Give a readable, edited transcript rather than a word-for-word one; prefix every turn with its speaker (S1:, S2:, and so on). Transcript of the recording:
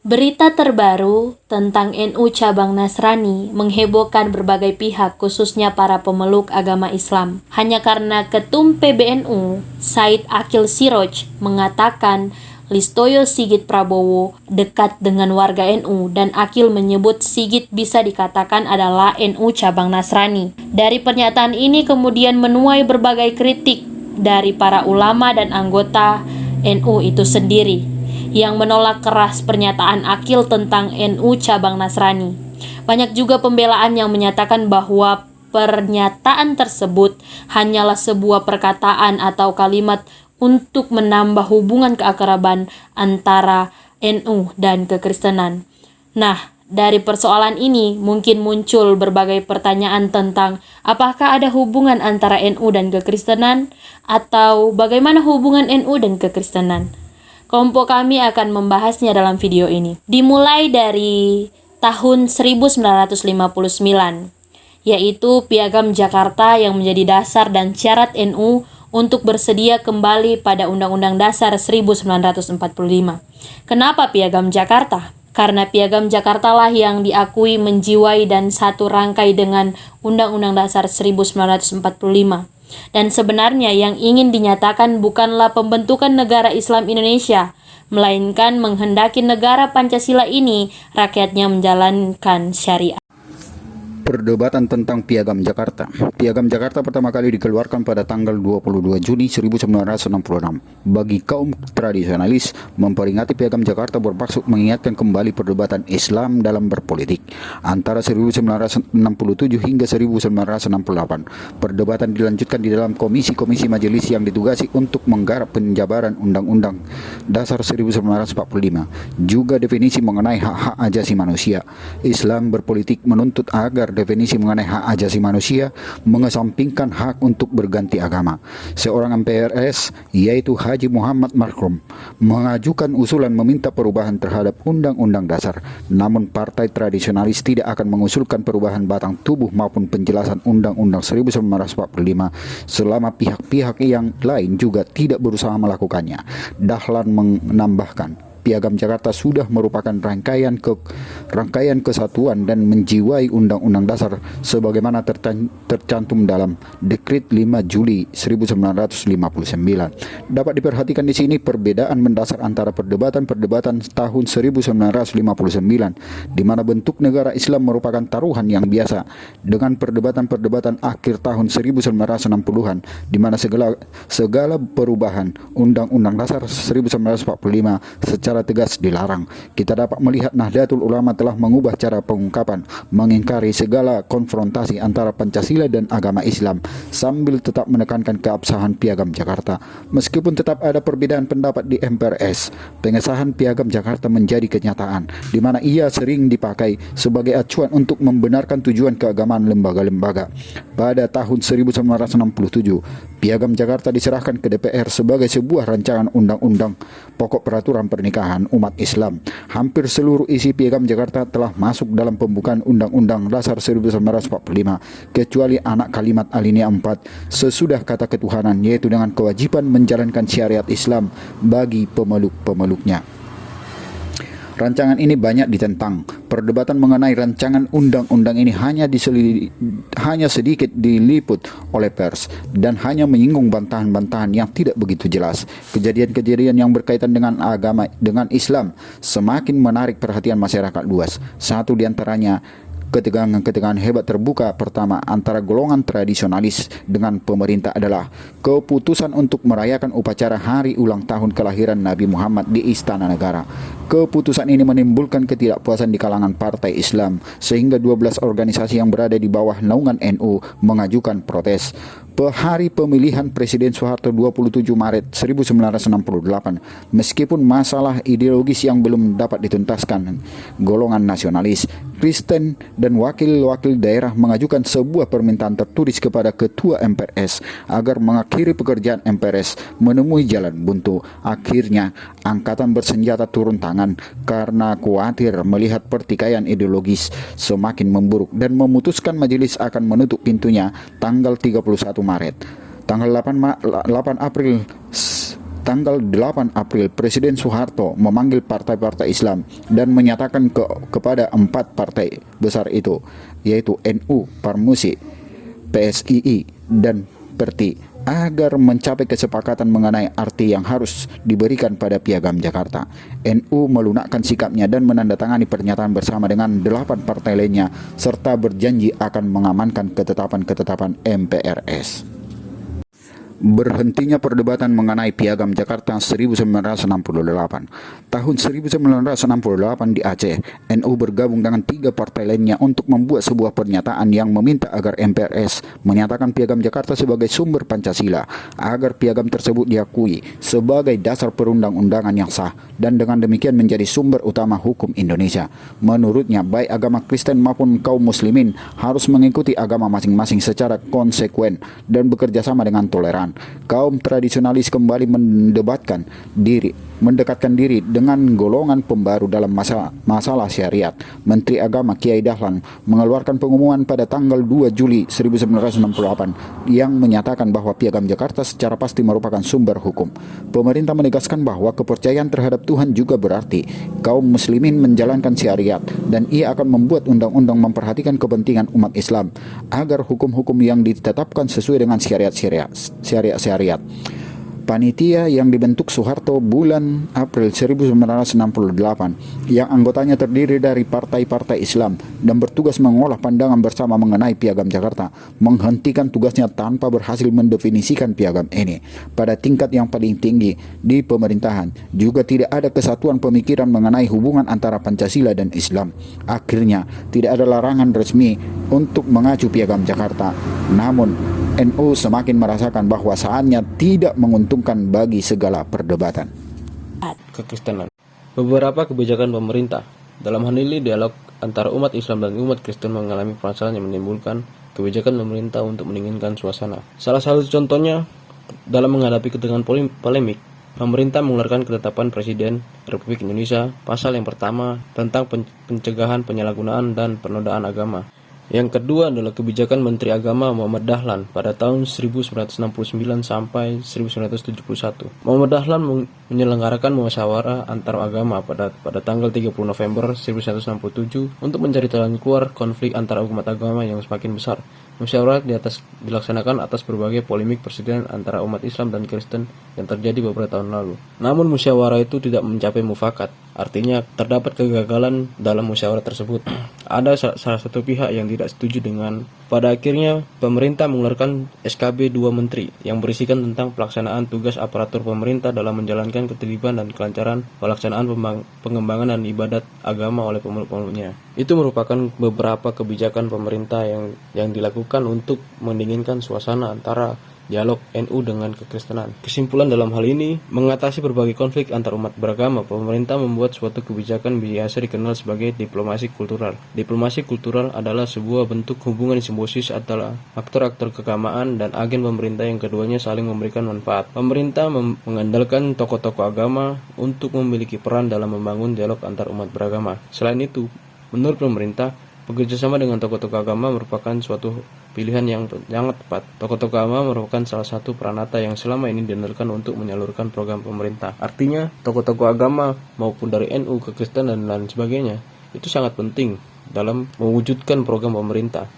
S1: Berita terbaru tentang NU cabang Nasrani menghebohkan berbagai pihak, khususnya para pemeluk agama Islam. Hanya karena Ketum PBNU, Said Akil Siroj, mengatakan Listoyo Sigit Prabowo dekat dengan warga NU, dan Akil menyebut Sigit bisa dikatakan adalah NU cabang Nasrani. Dari pernyataan ini kemudian menuai berbagai kritik dari para ulama dan anggota NU itu sendiri, yang menolak keras pernyataan Akil tentang NU cabang Nasrani. Banyak juga pembelaan yang menyatakan bahwa pernyataan tersebut hanyalah sebuah perkataan atau kalimat untuk menambah hubungan keakraban antara NU dan kekristenan. Nah, dari persoalan ini mungkin muncul berbagai pertanyaan tentang apakah ada hubungan antara NU dan kekristenan, atau bagaimana hubungan NU dan kekristenan. Kelompok kami akan membahasnya dalam video ini. Dimulai dari tahun 1959, yaitu Piagam Jakarta yang menjadi dasar dan syarat NU untuk bersedia kembali pada Undang-Undang Dasar 1945. Kenapa Piagam Jakarta? Karena Piagam Jakarta lah yang diakui menjiwai dan satu rangkai dengan Undang-Undang Dasar 1945. Dan sebenarnya yang ingin dinyatakan bukanlah pembentukan negara Islam Indonesia, melainkan menghendaki negara Pancasila ini rakyatnya menjalankan syariat.
S2: Perdebatan tentang Piagam Jakarta. Piagam Jakarta pertama kali dikeluarkan pada tanggal 22 Juni 1966. Bagi kaum tradisionalis, memperingati Piagam Jakarta bermaksud mengingatkan kembali perdebatan Islam dalam berpolitik antara 1967 hingga 1968. Perdebatan dilanjutkan di dalam komisi-komisi majelis yang ditugasi untuk menggarap penjabaran Undang-Undang Dasar 1945. Juga definisi mengenai hak-hak ajasi manusia. Islam berpolitik menuntut agar definisi mengenai hak ajasi manusia mengesampingkan hak untuk berganti agama. Seorang MPRS, yaitu Haji Muhammad Marhum, mengajukan usulan meminta perubahan terhadap Undang-Undang Dasar. Namun partai tradisionalis tidak akan mengusulkan perubahan batang tubuh maupun penjelasan Undang-Undang 1945 selama pihak-pihak yang lain juga tidak berusaha melakukannya. Dahlan menambahkan, Piagam Jakarta sudah merupakan rangkaian kesatuan dan menjiwai Undang-Undang Dasar sebagaimana tercantum dalam Dekret 5 Juli 1959. Dapat diperhatikan di sini perbedaan mendasar antara perdebatan tahun 1959 di mana bentuk negara Islam merupakan taruhan yang biasa, dengan perdebatan akhir tahun 1960-an di mana segala perubahan Undang-Undang Dasar 1945 secara tegas dilarang. Kita dapat melihat Nahdlatul Ulama telah mengubah cara pengungkapan, mengingkari segala konfrontasi antara Pancasila dan agama Islam sambil tetap menekankan keabsahan Piagam Jakarta. Meskipun tetap ada perbedaan pendapat di MPRS, pengesahan Piagam Jakarta menjadi kenyataan, di mana ia sering dipakai sebagai acuan untuk membenarkan tujuan keagamaan lembaga-lembaga. Pada tahun 1967, Piagam Jakarta diserahkan ke DPR sebagai sebuah rancangan undang-undang pokok peraturan pernikahan umat Islam. Hampir seluruh isi Piagam Jakarta telah masuk dalam pembukaan Undang-Undang Dasar 1945, kecuali anak kalimat alinea 4 sesudah kata ketuhanan, yaitu dengan kewajiban menjalankan syariat Islam bagi pemeluk-pemeluknya. Rancangan ini banyak ditentang. Perdebatan mengenai rancangan undang-undang ini hanya sedikit diliput oleh pers dan hanya menyinggung bantahan-bantahan yang tidak begitu jelas. Kejadian-kejadian yang berkaitan dengan agama, dengan Islam, semakin menarik perhatian masyarakat luas. Satu diantaranya ketegangan hebat terbuka pertama antara golongan tradisionalis dengan pemerintah adalah keputusan untuk merayakan upacara hari ulang tahun kelahiran Nabi Muhammad di Istana Negara. Keputusan ini menimbulkan ketidakpuasan di kalangan partai Islam sehingga 12 organisasi yang berada di bawah naungan NU mengajukan protes. Hari pemilihan Presiden Soeharto 27 Maret 1968, meskipun masalah ideologis yang belum dapat dituntaskan, golongan nasionalis, Kristen, dan wakil-wakil daerah mengajukan sebuah permintaan tertulis kepada Ketua MPRS agar mengakhiri pekerjaan MPRS menemui jalan buntu. Akhirnya, angkatan bersenjata turun tangan karena khawatir melihat pertikaian ideologis semakin memburuk dan memutuskan majelis akan menutup pintunya tanggal 31 Maret. Tanggal 8 April Tanggal 8 April, Presiden Soeharto memanggil partai-partai Islam dan menyatakan kepada 4 partai besar itu, yaitu NU, Parmusi, PSII, dan Perti, agar mencapai kesepakatan mengenai arti yang harus diberikan pada Piagam Jakarta. NU melunakkan sikapnya dan menandatangani pernyataan bersama dengan 8 partai lainnya serta berjanji akan mengamankan ketetapan-ketetapan MPRS. Berhentinya perdebatan mengenai Piagam Jakarta 1968. Tahun 1968 di Aceh, NU bergabung dengan 3 partai lainnya untuk membuat sebuah pernyataan yang meminta agar MPRS menyatakan Piagam Jakarta sebagai sumber Pancasila, agar piagam tersebut diakui sebagai dasar perundang-undangan yang sah dan dengan demikian menjadi sumber utama hukum Indonesia. Menurutnya, baik agama Kristen maupun kaum muslimin harus mengikuti agama masing-masing secara konsekuen dan bekerja sama dengan toleran. Kaum tradisionalis kembali mendekatkan diri dengan golongan pembaru dalam masalah syariat. Menteri Agama Kiai Dahlan mengeluarkan pengumuman pada tanggal 2 Juli 1968 yang menyatakan bahwa Piagam Jakarta secara pasti merupakan sumber hukum. Pemerintah menegaskan bahwa kepercayaan terhadap Tuhan juga berarti kaum muslimin menjalankan syariat dan ia akan membuat undang-undang memperhatikan kepentingan umat Islam agar hukum-hukum yang ditetapkan sesuai dengan syariat. Panitia yang dibentuk Soeharto bulan April 1968 yang anggotanya terdiri dari partai-partai Islam dan bertugas mengolah pandangan bersama mengenai Piagam Jakarta menghentikan tugasnya tanpa berhasil mendefinisikan piagam ini pada tingkat yang paling tinggi di pemerintahan. Juga tidak ada kesatuan pemikiran mengenai hubungan antara Pancasila dan Islam. Akhirnya tidak ada larangan resmi untuk mengacu Piagam Jakarta. Namun NU semakin merasakan bahwa saatnya tidak menguntungkan bagi segala perdebatan.
S3: Kekristenan. Beberapa kebijakan pemerintah. Dalam hal ini, dialog antara umat Islam dan umat Kristen mengalami permasalahan yang menimbulkan kebijakan pemerintah untuk mendinginkan suasana. Salah satu contohnya, dalam menghadapi ketegangan polemik, pemerintah mengeluarkan ketetapan Presiden Republik Indonesia pasal yang pertama tentang pencegahan penyalahgunaan dan penodaan agama. Yang kedua adalah kebijakan Menteri Agama Muhammad Dahlan pada tahun 1969 sampai 1971. Muhammad Dahlan menyelenggarakan musyawarah antar agama pada tanggal 30 November 1967 untuk mencari jalan keluar konflik antar umat agama yang semakin besar. Musyawarah dilaksanakan atas berbagai polemik perselisihan antara umat Islam dan Kristen yang terjadi beberapa tahun lalu. Namun musyawarah itu tidak mencapai mufakat. Artinya terdapat kegagalan dalam musyawarah tersebut. Ada salah satu pihak yang tidak setuju dengan. Pada akhirnya pemerintah mengeluarkan SKB 2 Menteri yang berisikan tentang pelaksanaan tugas aparatur pemerintah dalam menjalankan ketertiban dan kelancaran pelaksanaan pengembangan dan ibadat agama oleh pemeluk-pemeluknya. Itu merupakan beberapa kebijakan pemerintah yang dilakukan untuk mendinginkan suasana antara dialog NU dengan kekristenan. Kesimpulan dalam hal ini, mengatasi berbagai konflik antar umat beragama, pemerintah membuat suatu kebijakan biasa dikenal sebagai diplomasi kultural. Diplomasi kultural adalah sebuah bentuk hubungan simbiosis antara aktor-aktor keagamaan dan agen pemerintah yang keduanya saling memberikan manfaat. Pemerintah mengandalkan tokoh-tokoh agama untuk memiliki peran dalam membangun dialog antar umat beragama. Selain itu, menurut pemerintah, bekerjasama dengan tokoh-tokoh agama merupakan suatu pilihan yang sangat tepat. Tokoh-tokoh agama merupakan salah satu peranata yang selama ini diandalkan untuk menyalurkan program pemerintah. Artinya, tokoh-tokoh agama maupun dari NU, Kristen dan lain sebagainya itu sangat penting dalam mewujudkan program pemerintah.